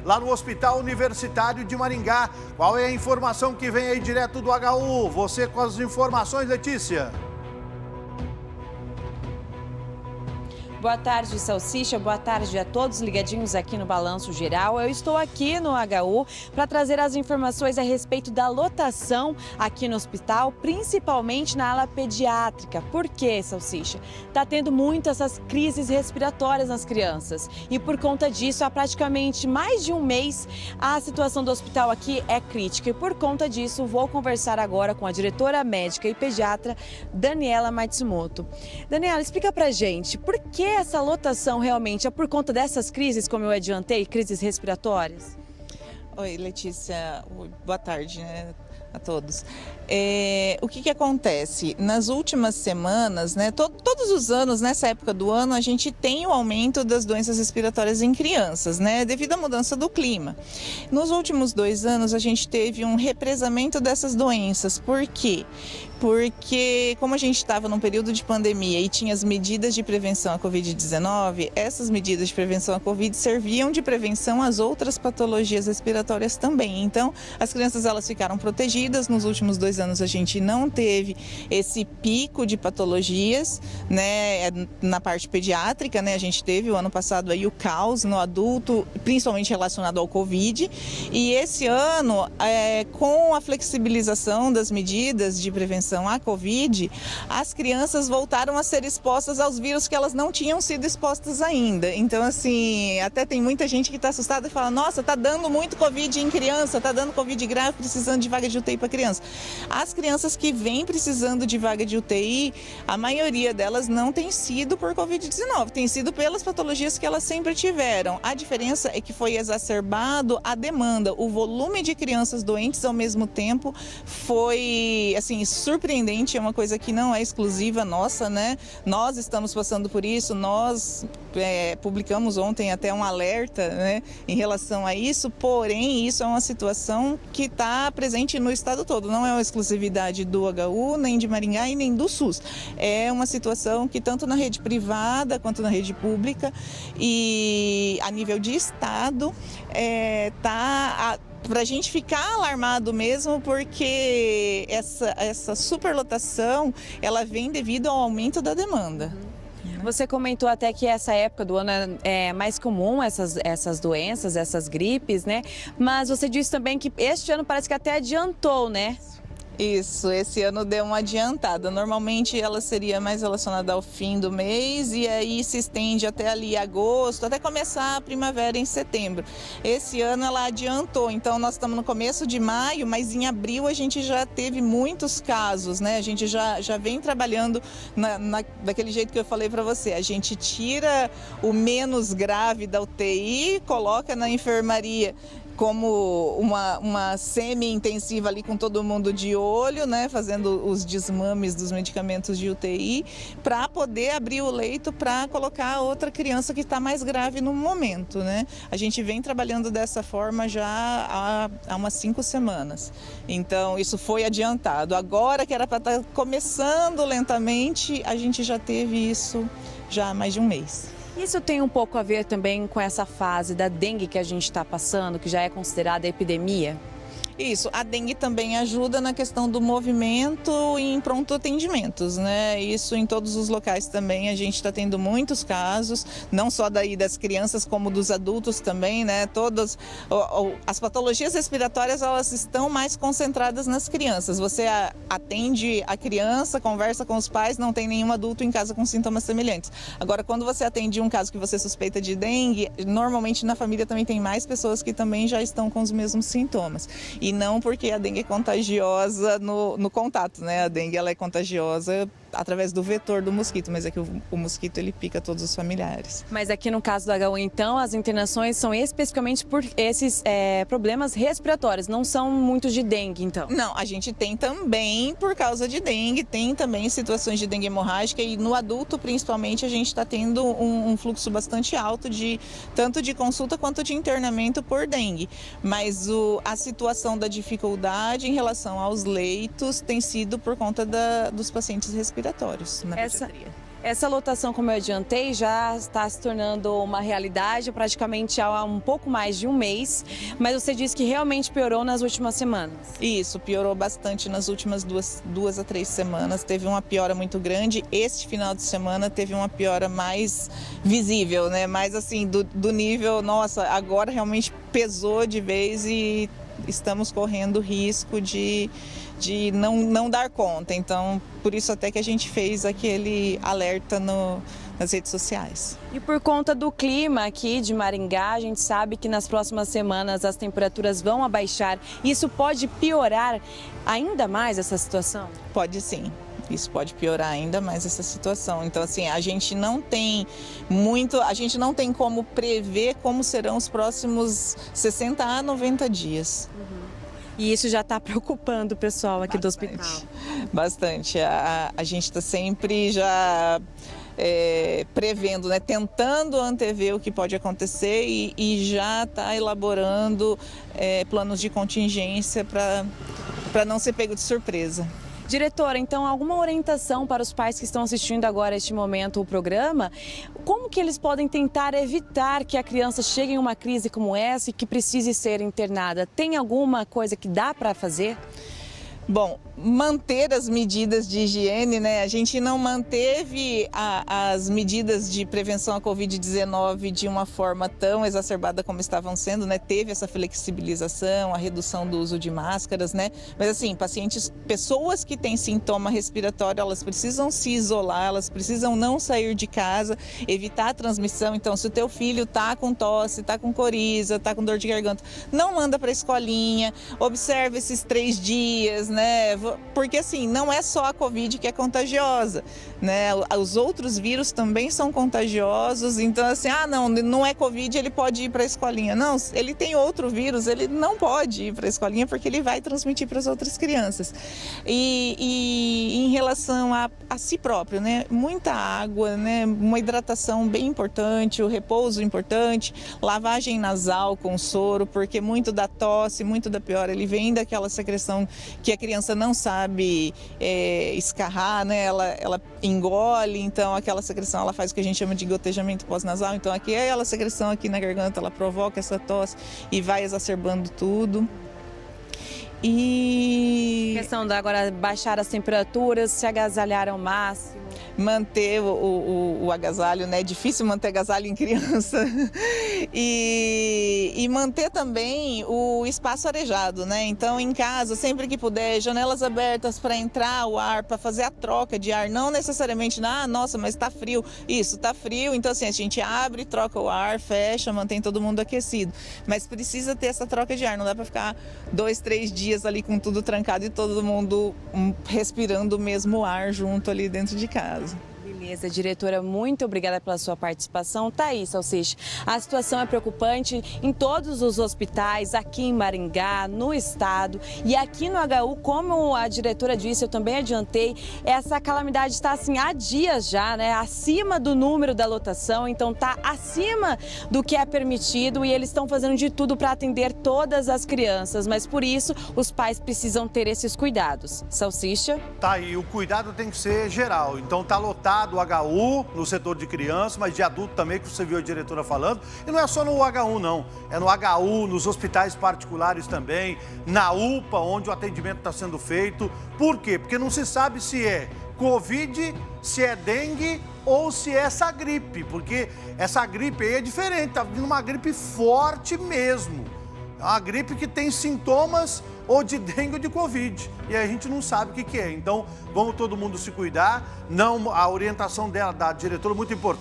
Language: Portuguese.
lá no Hospital Universitário de Maringá. Qual é a informação que vem aí direto do HU? Você com as informações, Letícia. Boa tarde, Salsicha. Boa tarde a todos ligadinhos aqui no Balanço Geral. Eu estou aqui no HU para trazer as informações a respeito da lotação aqui no hospital, principalmente na ala pediátrica. Por quê, Salsicha? Está tendo muito essas crises respiratórias nas crianças. E por conta disso, há praticamente mais de um mês, a situação do hospital aqui é crítica. E por conta disso, vou conversar agora com a diretora médica e pediatra, Daniela Matsumoto. Daniela, explica pra gente, por que essa lotação realmente é por conta dessas crises, como eu adiantei, crises respiratórias? Oi, Letícia. Boa tarde, né, a todos. O que acontece? Nas últimas semanas, né, todos os anos, nessa época do ano, a gente tem o aumento das doenças respiratórias em crianças, né, devido à mudança do clima. Nos últimos 2 anos, a gente teve um represamento dessas doenças. Por quê? Porque como a gente estava num período de pandemia e tinha as medidas de prevenção à Covid-19, essas medidas de prevenção à Covid serviam de prevenção às outras patologias respiratórias também. Então, as crianças elas ficaram protegidas. Nos últimos 2 anos a gente não teve esse pico de patologias, né, na parte pediátrica, né, a gente teve o ano passado aí o caos no adulto, principalmente relacionado ao Covid. E esse ano, com a flexibilização das medidas de prevenção à Covid, as crianças voltaram a ser expostas aos vírus que elas não tinham sido expostas ainda. Então, assim, até tem muita gente que está assustada e fala, nossa, tá dando muito Covid em criança, tá dando Covid grave, precisando de vaga de UTI para criança. As crianças que vêm precisando de vaga de UTI, a maioria delas não tem sido por Covid-19, tem sido pelas patologias que elas sempre tiveram. A diferença é que foi exacerbado a demanda, o volume de crianças doentes ao mesmo tempo foi, assim, surpreendente, é uma coisa que não é exclusiva nossa, né? Nós estamos passando por isso, nós publicamos ontem até um alerta, né, em relação a isso, porém isso é uma situação que está presente no estado todo, não é uma exclusividade do HU, nem de Maringá e nem do SUS. É uma situação que tanto na rede privada quanto na rede pública e a nível de estado está para a gente ficar alarmado mesmo, porque essa superlotação ela vem devido ao aumento da demanda. Você comentou até que essa época do ano é mais comum essas doenças, essas gripes, né? Mas você disse também que este ano parece que até adiantou, né? Isso, esse ano deu uma adiantada. Normalmente ela seria mais relacionada ao fim do mês e aí se estende até ali agosto, até começar a primavera em setembro. Esse ano ela adiantou, então nós estamos no começo de maio, mas em abril a gente já teve muitos casos, né? A gente já vem trabalhando daquele jeito que eu falei para você. A gente tira o menos grave da UTI, coloca na enfermaria como uma semi-intensiva ali com todo mundo de olho, né, fazendo os desmames dos medicamentos de UTI, para poder abrir o leito para colocar outra criança que está mais grave no momento, né? A gente vem trabalhando dessa forma já há umas 5 semanas. Então, isso foi adiantado. Agora que era para estar começando lentamente, a gente já teve isso já há mais de um mês. Isso tem um pouco a ver também com essa fase da dengue que a gente está passando, que já é considerada epidemia? Isso, a dengue também ajuda na questão do movimento e em pronto atendimentos, né? Isso em todos os locais também, a gente está tendo muitos casos, não só daí das crianças como dos adultos também, né? Todas as patologias respiratórias, elas estão mais concentradas nas crianças. Você atende a criança, conversa com os pais, não tem nenhum adulto em casa com sintomas semelhantes. Agora, quando você atende um caso que você suspeita de dengue, normalmente na família também tem mais pessoas que também já estão com os mesmos sintomas. E não porque a dengue é contagiosa no contato, né? A dengue ela é contagiosa através do vetor do mosquito, mas é que o mosquito ele pica todos os familiares. Mas aqui no caso do HU, então, as internações são especificamente por esses problemas respiratórios, não são muito de dengue, então? Não, a gente tem também por causa de dengue, tem também situações de dengue hemorrágica e no adulto, principalmente, a gente está tendo um fluxo bastante alto tanto de consulta quanto de internamento por dengue. Mas a situação da dificuldade em relação aos leitos tem sido por conta dos pacientes respiratórios na pediatria. Essa lotação, como eu adiantei, já está se tornando uma realidade praticamente há um pouco mais de um mês, mas você disse que realmente piorou nas últimas semanas. Isso, piorou bastante nas últimas duas a 3 semanas, teve uma piora muito grande. Este final de semana teve uma piora mais visível, né? Mais assim, do nível, nossa, agora realmente pesou de vez e estamos correndo risco de não dar conta. Então, por isso até que a gente fez aquele alerta nas redes sociais. E por conta do clima aqui de Maringá, a gente sabe que nas próximas semanas as temperaturas vão abaixar. Isso pode piorar ainda mais essa situação? Pode sim. Isso pode piorar ainda mais essa situação. Então, assim, a gente não tem como prever como serão os próximos 60 a 90 dias. E isso já está preocupando o pessoal aqui do hospital. Bastante. A gente está sempre já prevendo, né? Tentando antever o que pode acontecer e já está elaborando planos de contingência para não ser pego de surpresa. Diretora, então, alguma orientação para os pais que estão assistindo agora, este momento, o programa? Como que eles podem tentar evitar que a criança chegue em uma crise como essa e que precise ser internada? Tem alguma coisa que dá para fazer? Bom, manter as medidas de higiene, né? A gente não manteve as medidas de prevenção à Covid-19 de uma forma tão exacerbada como estavam sendo, né? Teve essa flexibilização, a redução do uso de máscaras, né? Mas assim, pessoas que têm sintoma respiratório, elas precisam se isolar, elas precisam não sair de casa, evitar a transmissão. Então, se o teu filho tá com tosse, tá com coriza, tá com dor de garganta, não manda para a escolinha, observa esses 3 dias, né? Porque assim, não é só a Covid que é contagiosa, né? Os outros vírus também são contagiosos, então assim, não é Covid, ele pode ir para a escolinha. Não, ele tem outro vírus, ele não pode ir para a escolinha porque ele vai transmitir para as outras crianças. E em relação a si próprio, né? Muita água, né? Uma hidratação bem importante, o repouso importante, lavagem nasal com soro, porque muito da tosse, muito da piora, ele vem daquela secreção que a criança não sabe escarrar, né? Ela engole, então aquela secreção ela faz o que a gente chama de gotejamento pós-nasal. Então aqui aquela secreção aqui na garganta, ela provoca essa tosse e vai exacerbando tudo. E A questão da agora baixar as temperaturas, se agasalhar ao máximo. Manter o agasalho, né? É difícil manter agasalho em criança. E manter também o espaço arejado, né? Então, em casa, sempre que puder, janelas abertas para entrar o ar, para fazer a troca de ar. Não necessariamente, nossa, mas está frio. Isso, está frio. Então, assim, a gente abre, troca o ar, fecha, mantém todo mundo aquecido. Mas precisa ter essa troca de ar. Não dá para ficar 2, 3 dias ali com tudo trancado e todo mundo respirando o mesmo ar junto ali dentro de casa. Beleza, diretora, muito obrigada pela sua participação. Tá aí, Salsicha, a situação é preocupante em todos os hospitais, aqui em Maringá, no estado e aqui no HU, como a diretora disse, eu também adiantei, essa calamidade está assim há dias já, né, acima do número da lotação, então tá acima do que é permitido e eles estão fazendo de tudo para atender todas as crianças, mas por isso os pais precisam ter esses cuidados. Salsicha? Tá aí, o cuidado tem que ser geral, então tá lotado o HU no setor de criança, mas de adulto também, que você viu a diretora falando. E não é só no HU, não. É no HU, nos hospitais particulares também, na UPA, onde o atendimento está sendo feito. Por quê? Porque não se sabe se é Covid, se é dengue ou se é essa gripe. Porque essa gripe aí é diferente, tá vindo uma gripe forte mesmo. É uma gripe que tem sintomas ou de dengue ou de Covid. E a gente não sabe o que é. Então, vamos todo mundo se cuidar. Não, a orientação dela, da diretora, é muito importante.